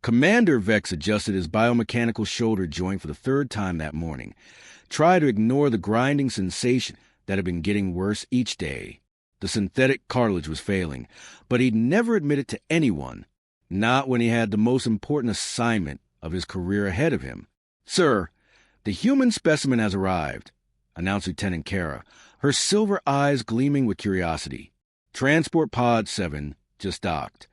Commander Vex adjusted his biomechanical shoulder joint for the third time that morning, tried to ignore the grinding sensation that had been getting worse each day. The synthetic cartilage was failing, but he'd never admit it to anyone, not when he had the most important assignment of his career ahead of him. "Sir, the human specimen has arrived," announced Lieutenant Kara, her silver eyes gleaming with curiosity. "Transport Pod 7 just docked."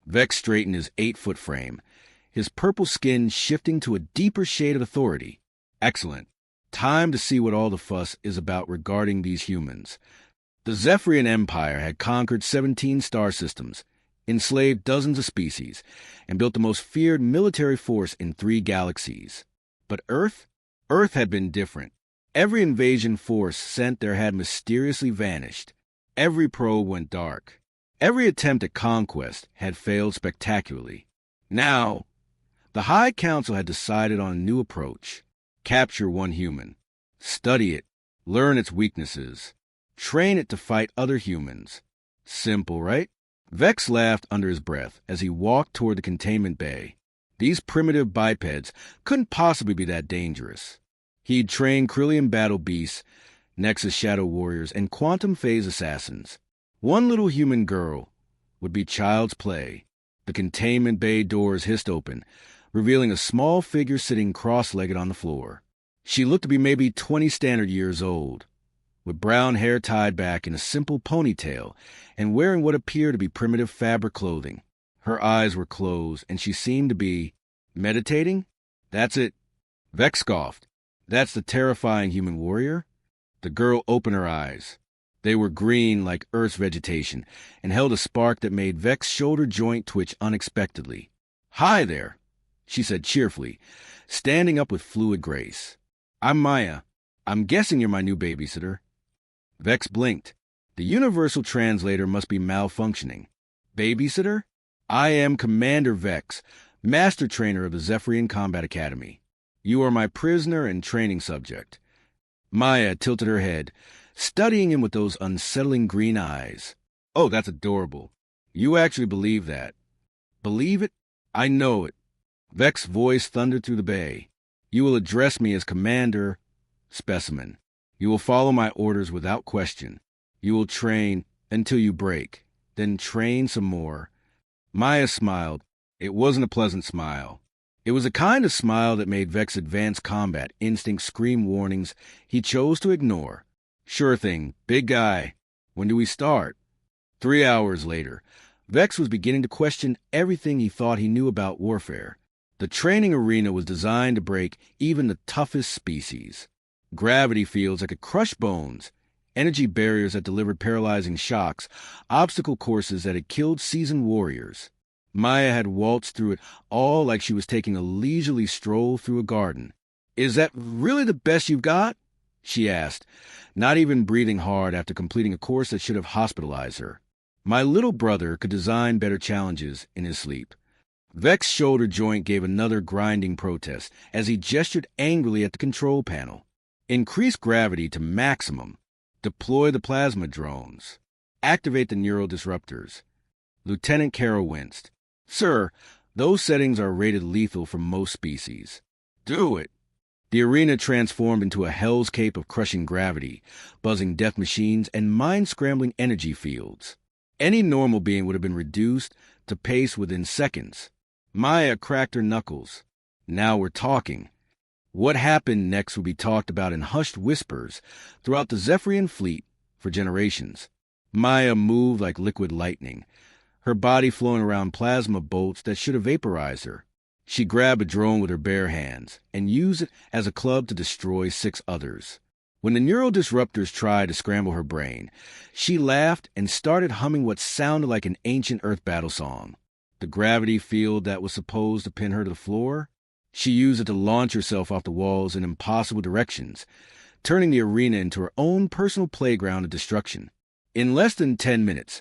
Vex straightened his 8-foot frame, his purple skin shifting to a deeper shade of authority. "Excellent. Time to see what all the fuss is about regarding these humans." The Zephyrian Empire had conquered 17 star systems, enslaved dozens of species, and built the most feared military force in 3 galaxies. But Earth had been different. Every invasion force sent there had mysteriously vanished. Every probe went dark. Every attempt at conquest had failed spectacularly. Now, the High Council had decided on a new approach. Capture one human. Study it. Learn its weaknesses. Train it to fight other humans. Simple, right? Vex laughed under his breath as he walked toward the containment bay. These primitive bipeds couldn't possibly be that dangerous. He'd trained Krillian battle beasts, Nexus shadow warriors, and quantum phase assassins. One little human girl would be child's play. The containment bay doors hissed open, revealing a small figure sitting cross-legged on the floor. She looked to be maybe 20 standard years old, with brown hair tied back in a simple ponytail and wearing what appeared to be primitive fabric clothing. Her eyes were closed, and she seemed to be meditating. "That's it," Vex scoffed. "That's the terrifying human warrior?" The girl opened her eyes. They were green like Earth's vegetation and held a spark that made Vex's shoulder joint twitch unexpectedly. "Hi there," she said cheerfully, standing up with fluid grace. "I'm Maya. I'm guessing you're my new babysitter." Vex blinked. The universal translator must be malfunctioning. "Babysitter? I am Commander Vex, master trainer of the Zephyrian Combat Academy. You are my prisoner and training subject." Maya tilted her head, studying him with those unsettling green eyes. "Oh, that's adorable. You actually believe that." "Believe it? I know it." Vex's voice thundered through the bay. "You will address me as Commander Specimen. You will follow my orders without question. You will train until you break, then train some more." Maya smiled. It wasn't a pleasant smile. It was a kind of smile that made Vex's advanced combat instinct scream warnings he chose to ignore. "Sure thing, big guy. When do we start?" 3 hours later, Vex was beginning to question everything he thought he knew about warfare. The training arena was designed to break even the toughest species. Gravity fields that could crush bones, energy barriers that delivered paralyzing shocks, obstacle courses that had killed seasoned warriors. Maya had waltzed through it all like she was taking a leisurely stroll through a garden. "Is that really the best you've got?" she asked, not even breathing hard after completing a course that should have hospitalized her. "My little brother could design better challenges in his sleep." Vex's shoulder joint gave another grinding protest as he gestured angrily at the control panel. "Increase gravity to maximum. Deploy the plasma drones. Activate the neural disruptors." Lieutenant Carroll winced. "Sir, those settings are rated lethal for most species." "Do it." The arena transformed into a hell's cape of crushing gravity, buzzing death machines, and mind-scrambling energy fields. Any normal being would have been reduced to pace within seconds. Maya cracked her knuckles. Now we're talking. What happened next would be talked about in hushed whispers throughout the Zephyrian fleet for generations. Maya moved like liquid lightning, her body flowing around plasma bolts that should have vaporized her. She grabbed a drone with her bare hands and used it as a club to destroy 6 others. When the neural disruptors tried to scramble her brain, she laughed and started humming what sounded like an ancient Earth battle song. The gravity field that was supposed to pin her to the floor, she used it to launch herself off the walls in impossible directions, turning the arena into her own personal playground of destruction. In less than 10 minutes,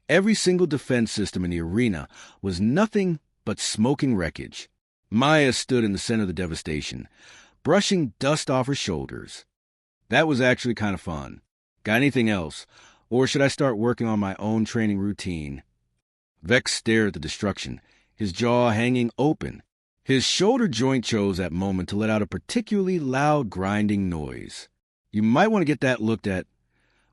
every single defense system in the arena was nothing but smoking wreckage. Maya stood in the center of the devastation, brushing dust off her shoulders. "That was actually kind of fun. Got anything else? Or should I start working on my own training routine?" Vex stared at the destruction, his jaw hanging open. His shoulder joint chose that moment to let out a particularly loud grinding noise. "You might want to get that looked at,"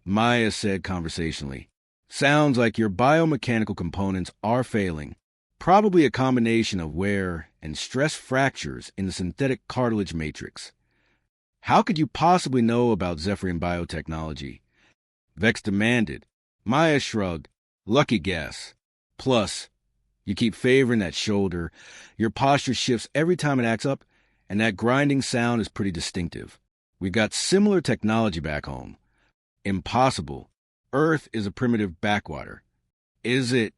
Maya said conversationally. "Sounds like your biomechanical components are failing. Probably a combination of wear and stress fractures in the synthetic cartilage matrix." "How could you possibly know about Zephyrian biotechnology?" Vex demanded. Maya shrugged. "Lucky guess. Plus, you keep favoring that shoulder. Your posture shifts every time it acts up, and that grinding sound is pretty distinctive. We've got similar technology back home." "Impossible. Earth is a primitive backwater." "Is it?"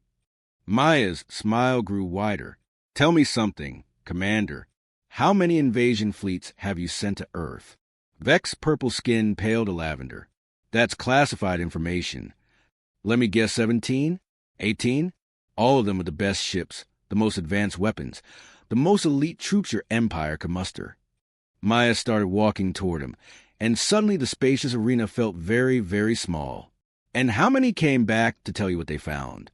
Maya's smile grew wider. "Tell me something, Commander. How many invasion fleets have you sent to Earth?" Vex's purple skin paled to lavender. "That's classified information. Let me guess, 17? 18? All of them with the best ships, the most advanced weapons, the most elite troops your empire could muster." Maya started walking toward him, and suddenly the spacious arena felt very, very small. "And how many came back to tell you what they found?"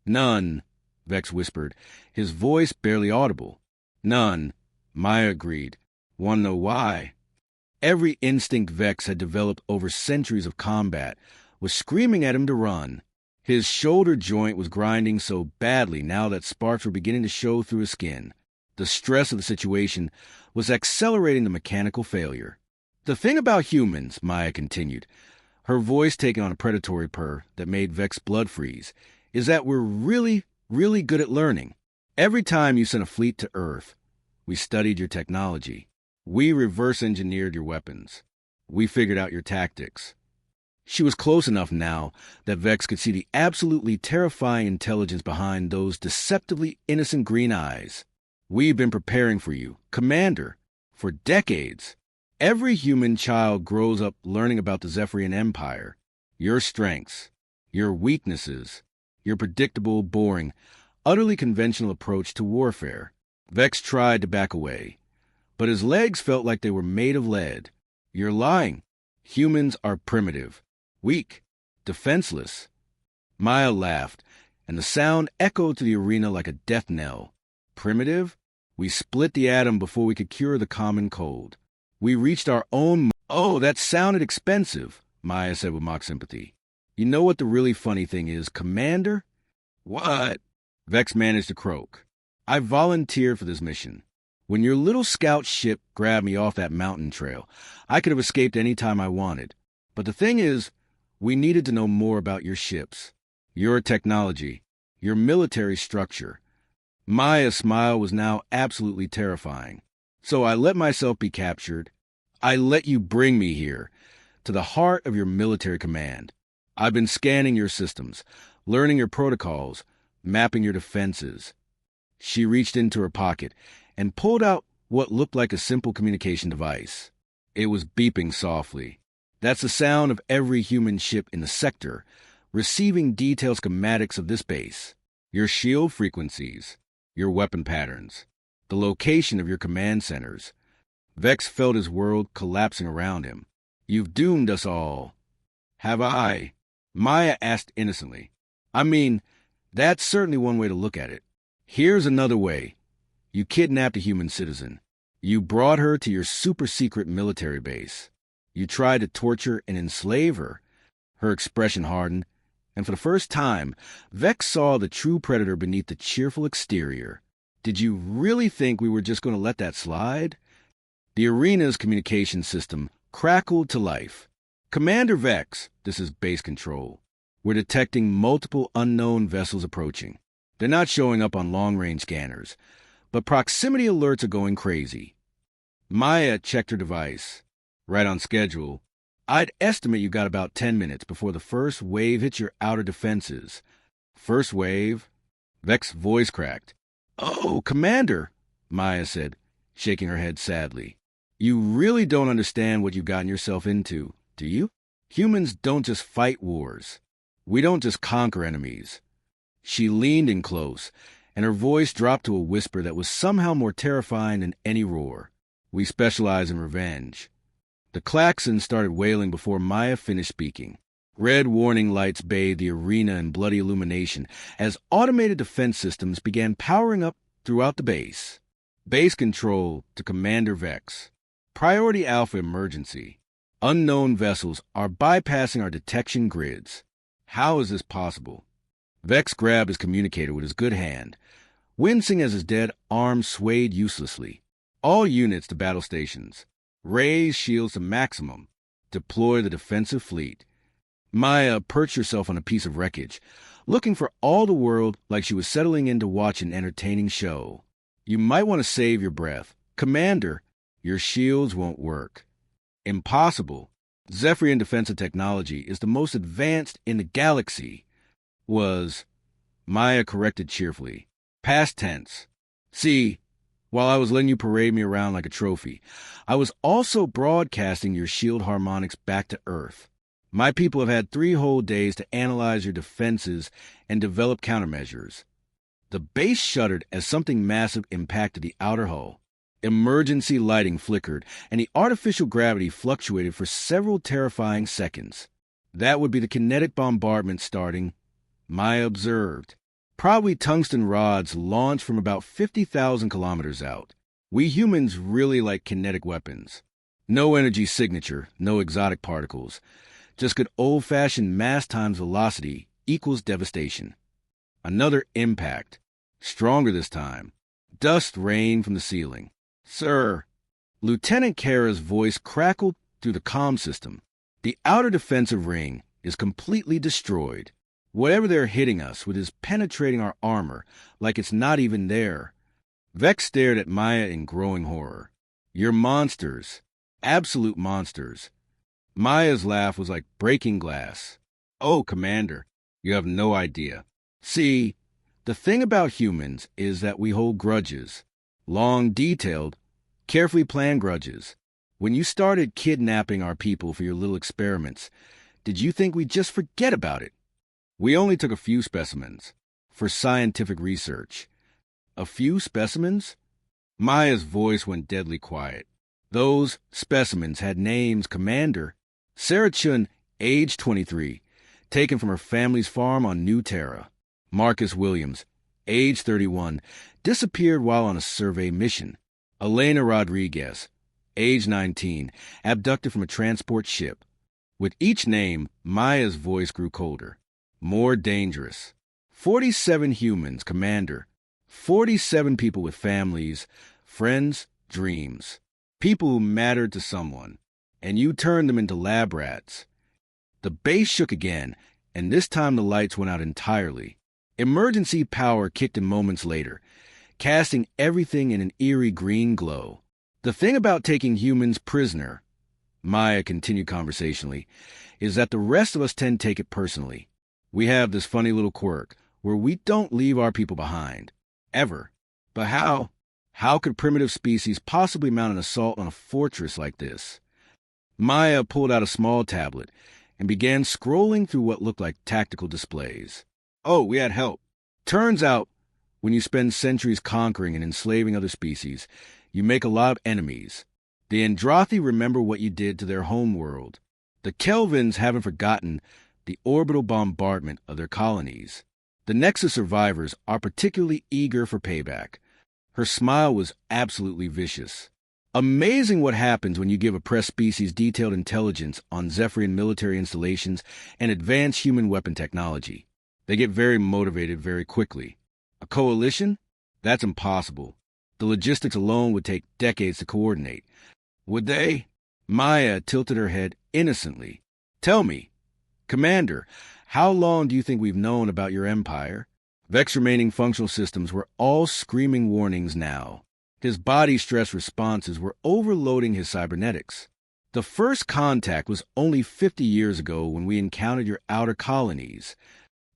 "None," Vex whispered, his voice barely audible. "None," Maya agreed. "Want to know why?" Every instinct Vex had developed over centuries of combat was screaming at him to run. His shoulder joint was grinding so badly now that sparks were beginning to show through his skin. The stress of the situation was accelerating the mechanical failure. "The thing about humans," Maya continued, her voice taking on a predatory purr that made Vex's blood freeze, "is that we're really, really good at learning. Every time you sent a fleet to Earth, we studied your technology. We reverse-engineered your weapons. We figured out your tactics." She was close enough now that Vex could see the absolutely terrifying intelligence behind those deceptively innocent green eyes. "We've been preparing for you, Commander, for decades. Every human child grows up learning about the Zephyrian Empire, your strengths, your weaknesses, your predictable, boring, utterly conventional approach to warfare." Vex tried to back away, but his legs felt like they were made of lead. "You're lying. Humans are primitive, weak, defenseless." Maya laughed, and the sound echoed through the arena like a death knell. "Primitive? We split the atom before we could cure the common cold. We reached our own—" "Oh, that sounded expensive," Maya said with mock sympathy. "You know what the really funny thing is, Commander?" "What?" Vex managed to croak. "I volunteered for this mission. When your little scout ship grabbed me off that mountain trail, I could have escaped any time I wanted. But the thing is, we needed to know more about your ships, your technology, your military structure." Maya's smile was now absolutely terrifying. "So I let myself be captured. I let you bring me here, to the heart of your military command. I've been scanning your systems, learning your protocols, mapping your defenses." She reached into her pocket and pulled out what looked like a simple communication device. It was beeping softly. That's the sound of every human ship in the sector, receiving detailed schematics of this base, your shield frequencies, your weapon patterns, the location of your command centers. Vex felt his world collapsing around him. "You've doomed us all." "Have I?" Maya asked innocently. "I mean, that's certainly one way to look at it. Here's another way. You kidnapped a human citizen. You brought her to your super-secret military base. You tried to torture and enslave her." Her expression hardened, and for the first time, Vex saw the true predator beneath the cheerful exterior. "Did you really think we were just going to let that slide?" The arena's communication system crackled to life. "Commander Vex, this is base control. We're detecting multiple unknown vessels approaching. They're not showing up on long-range scanners, but proximity alerts are going crazy." Maya checked her device. "Right on schedule. I'd estimate you got about 10 minutes before the first wave hits your outer defenses." "First wave?" Vex's voice cracked. "Oh, Commander," Maya said, shaking her head sadly. "You really don't understand what you've gotten yourself into, do you? Humans don't just fight wars. We don't just conquer enemies." She leaned in close, and her voice dropped to a whisper that was somehow more terrifying than any roar. "We specialize in revenge." The klaxon started wailing before Maya finished speaking. Red warning lights bathed the arena in bloody illumination as automated defense systems began powering up throughout the base. Base control to Commander Vex. Priority Alpha emergency. Unknown vessels are bypassing our detection grids. How is this possible? Vex grabbed his communicator with his good hand, wincing as his dead arm swayed uselessly. All units to battle stations. Raise shields to maximum. Deploy the defensive fleet. Maya perched herself on a piece of wreckage, looking for all the world like she was settling in to watch an entertaining show. You might want to save your breath. Commander, your shields won't work. Impossible. Zephyrian defensive technology is the most advanced in the galaxy. Maya corrected cheerfully. Past tense. See, while I was letting you parade me around like a trophy, I was also broadcasting your shield harmonics back to Earth. My people have had 3 whole days to analyze your defenses and develop countermeasures. The base shuddered as something massive impacted the outer hull. Emergency lighting flickered, and the artificial gravity fluctuated for several terrifying seconds. That would be the kinetic bombardment starting, Maya observed. Probably tungsten rods launched from about 50,000 kilometers out. We humans really like kinetic weapons. No energy signature, no exotic particles. Just good old-fashioned mass times velocity equals devastation. Another impact. Stronger this time. Dust rained from the ceiling. Sir, Lieutenant Kara's voice crackled through the comm system. The outer defensive ring is completely destroyed. Whatever they're hitting us with is penetrating our armor like it's not even there. Vex stared at Maya in growing horror. You're monsters. Absolute monsters. Maya's laugh was like breaking glass. Oh, Commander, you have no idea. See, the thing about humans is that we hold grudges. Long, detailed, carefully planned grudges. When you started kidnapping our people for your little experiments, did you think we'd just forget about it? We only took a few specimens for scientific research. A few specimens? Maya's voice went deadly quiet. Those specimens had names, Commander. Sarah Chun, age 23, taken from her family's farm on New Terra. Marcus Williams, age 31, disappeared while on a survey mission. Elena Rodriguez, age 19, abducted from a transport ship. With each name, Maya's voice grew colder. More dangerous. 47 humans, Commander. 47 people with families, friends, dreams. People who mattered to someone. And you turned them into lab rats. The base shook again, and this time the lights went out entirely. Emergency power kicked in moments later, casting everything in an eerie green glow. The thing about taking humans prisoner, Maya continued conversationally, is that the rest of us tend to take it personally. We have this funny little quirk where we don't leave our people behind. Ever. But how? How could primitive species possibly mount an assault on a fortress like this? Maya pulled out a small tablet and began scrolling through what looked like tactical displays. Oh, we had help. Turns out, when you spend centuries conquering and enslaving other species, you make a lot of enemies. The Androthi remember what you did to their home world. The Kelvins haven't forgotten the orbital bombardment of their colonies. The Nexus survivors are particularly eager for payback. Her smile was absolutely vicious. Amazing what happens when you give oppressed species detailed intelligence on Zephyrian military installations and advanced human weapon technology. They get very motivated very quickly. A coalition? That's impossible. The logistics alone would take decades to coordinate. Would they? Maya tilted her head innocently. Tell me, Commander, how long do you think we've known about your empire? Vex's remaining functional systems were all screaming warnings now. His body stress responses were overloading his cybernetics. The first contact was only 50 years ago when we encountered your outer colonies.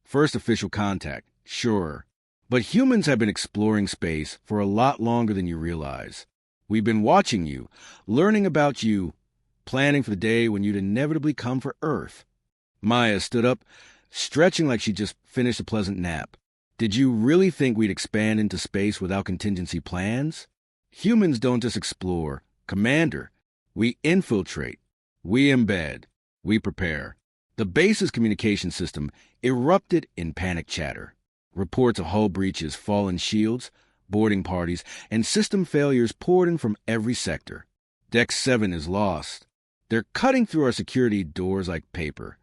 First official contact, sure. But humans have been exploring space for a lot longer than you realize. We've been watching you, learning about you, planning for the day when you'd inevitably come for Earth. Maya stood up, stretching like she just finished a pleasant nap. Did you really think we'd expand into space without contingency plans? Humans don't just explore. Commander, we infiltrate. We embed. We prepare. The base's communication system erupted in panic chatter. Reports of hull breaches, fallen shields, boarding parties, and system failures poured in from every sector. Deck 7 is lost. They're cutting through our security doors like paper.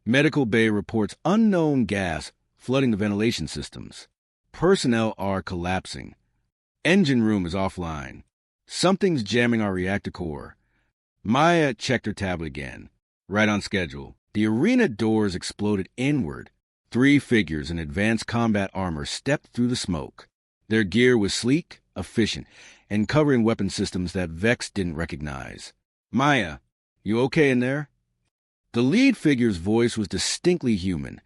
Medical Bay reports unknown gas flooding the ventilation systems. Personnel are collapsing. Engine room is offline. Something's jamming our reactor core. Maya checked her tablet again. Right on schedule. The arena doors exploded inward. 3 figures in advanced combat armor stepped through the smoke. Their gear was sleek, efficient, and covered in weapon systems that Vex didn't recognize. Maya, you okay in there? The lead figure's voice was distinctly human,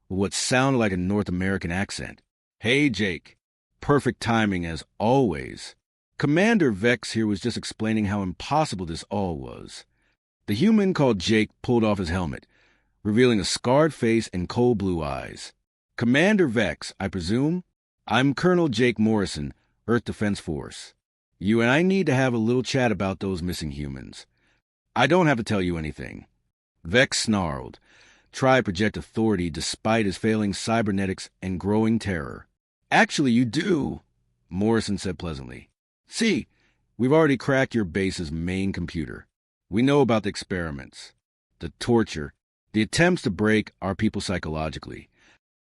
with what sounded like a North American accent. Hey, Jake. Perfect timing as always. Commander Vex here was just explaining how impossible this all was. The human called Jake pulled off his helmet, revealing a scarred face and cold blue eyes. Commander Vex, I presume? I'm Colonel Jake Morrison, Earth Defense Force. You and I need to have a little chat about those missing humans. I don't have to tell you anything. Vex snarled, tried to project authority despite his failing cybernetics and growing terror. Actually, you do, Morrison said pleasantly. See, we've already cracked your base's main computer. We know about the experiments, the torture, the attempts to break our people psychologically.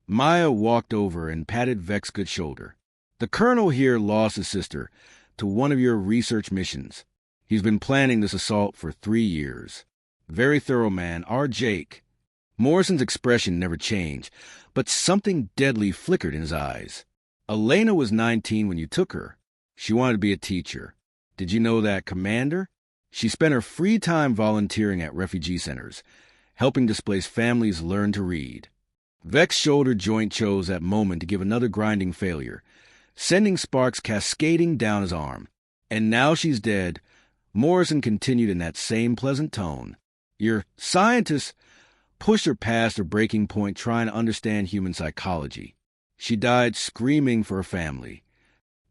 Maya walked over and patted Vex's good shoulder. The colonel here lost his sister to one of your research missions. He's been planning this assault for 3 years. Very thorough man, our Jake. Morrison's expression never changed, but something deadly flickered in his eyes. Elena was 19 when you took her. She wanted to be a teacher. Did you know that, Commander? She spent her free time volunteering at refugee centers, helping displaced families learn to read. Vex's shoulder joint chose that moment to give another grinding failure, sending sparks cascading down his arm. And now she's dead. Morrison continued in that same pleasant tone. Your scientists pushed her past her breaking point trying to understand human psychology. She died screaming for her family.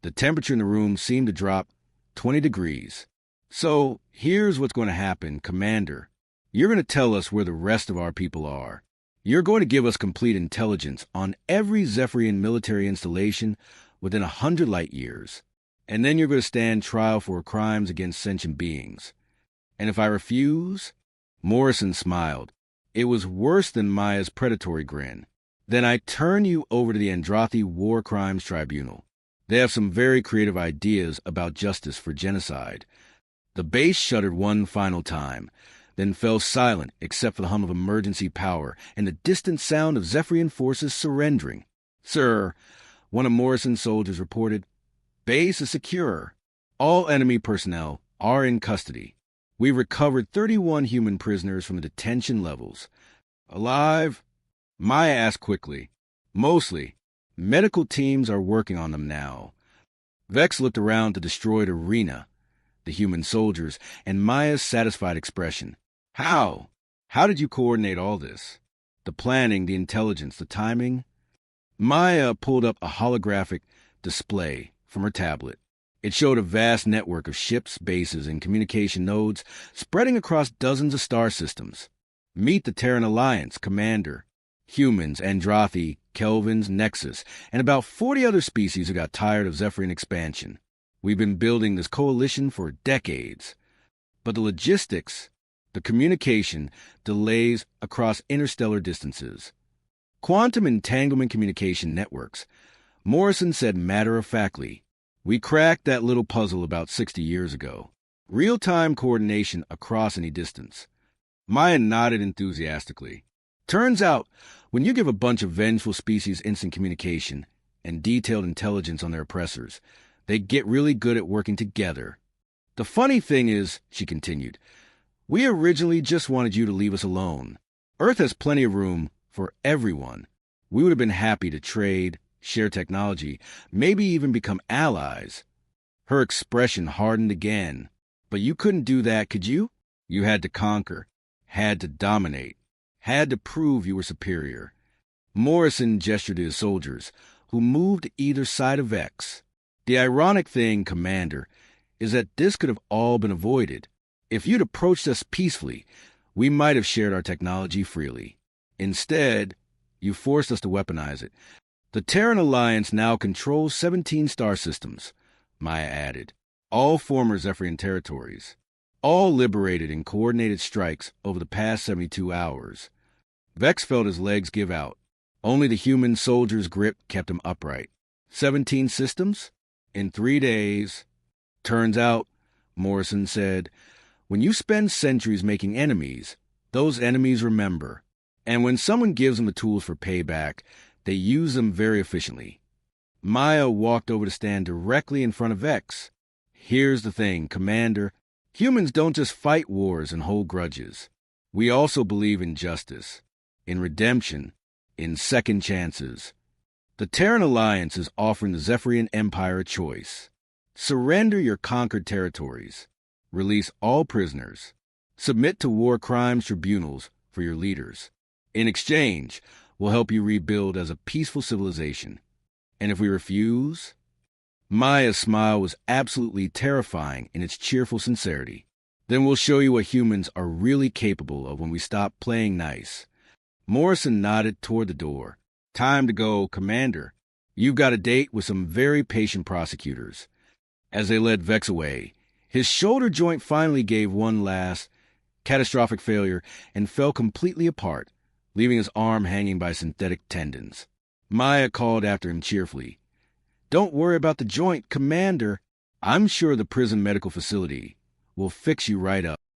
The temperature in the room seemed to drop 20 degrees. So, here's what's going to happen, Commander. You're going to tell us where the rest of our people are. You're going to give us complete intelligence on every Zephyrian military installation within 100 light years. And then you're going to stand trial for crimes against sentient beings. And if I refuse? Morrison smiled. It was worse than Maya's predatory grin. Then I turn you over to the Andrathi War Crimes Tribunal. They have some very creative ideas about justice for genocide. The base shuddered one final time, then fell silent except for the hum of emergency power and the distant sound of Zephyrian forces surrendering. Sir, one of Morrison's soldiers reported, base is secure. All enemy personnel are in custody. We recovered 31 human prisoners from the detention levels. Alive? Maya asked quickly. Mostly. Medical teams are working on them now. Vex looked around the destroyed arena, the human soldiers, and Maya's satisfied expression. How? How did you coordinate all this? The planning, the intelligence, the timing? Maya pulled up a holographic display from her tablet. It showed a vast network of ships, bases, and communication nodes spreading across dozens of star systems. Meet the Terran Alliance, Commander. Humans, Andrathi, Kelvins, Nexus, and about 40 other species who got tired of Zephyrian expansion. We've been building this coalition for decades. But the logistics, the communication, delays across interstellar distances. Quantum entanglement communication networks. Morrison said matter-of-factly, we cracked that little puzzle about 60 years ago. Real-time coordination across any distance. Maya nodded enthusiastically. Turns out, when you give a bunch of vengeful species instant communication and detailed intelligence on their oppressors, they get really good at working together. The funny thing is, she continued, we originally just wanted you to leave us alone. Earth has plenty of room for everyone. We would have been happy to trade, share technology, maybe even become allies. Her expression hardened again. But you couldn't do that, could you? You had to conquer, had to dominate, had to prove you were superior. Morrison gestured to his soldiers, who moved to either side of Vex. The ironic thing, Commander, is that this could have all been avoided. If you'd approached us peacefully, We might have shared our technology freely. Instead, you forced us to weaponize it. The Terran Alliance now controls 17 star systems, Maya added, all former Zephyrian territories, all liberated in coordinated strikes over the past 72 hours. Vex felt his legs give out. Only the human soldier's grip kept him upright. 17 systems? In 3 days. Turns out, Morrison said, when you spend centuries making enemies, those enemies remember. And when someone gives them the tools for payback, they use them very efficiently. Maya walked over to stand directly in front of Vex. Here's the thing, Commander. Humans don't just fight wars and hold grudges. We also believe in justice, in redemption, in second chances. The Terran Alliance is offering the Zephyrian Empire a choice. Surrender your conquered territories. Release all prisoners. Submit to war crimes tribunals for your leaders. In exchange, we'll help you rebuild as a peaceful civilization. And if we refuse? Maya's smile was absolutely terrifying in its cheerful sincerity. Then we'll show you what humans are really capable of when we stop playing nice. Morrison nodded toward the door. Time to go, Commander. You've got a date with some very patient prosecutors. As they led Vex away, his shoulder joint finally gave one last, catastrophic failure and fell completely apart, leaving his arm hanging by synthetic tendons. Maya called after him cheerfully. Don't worry about the joint, Commander. I'm sure the prison medical facility will fix you right up.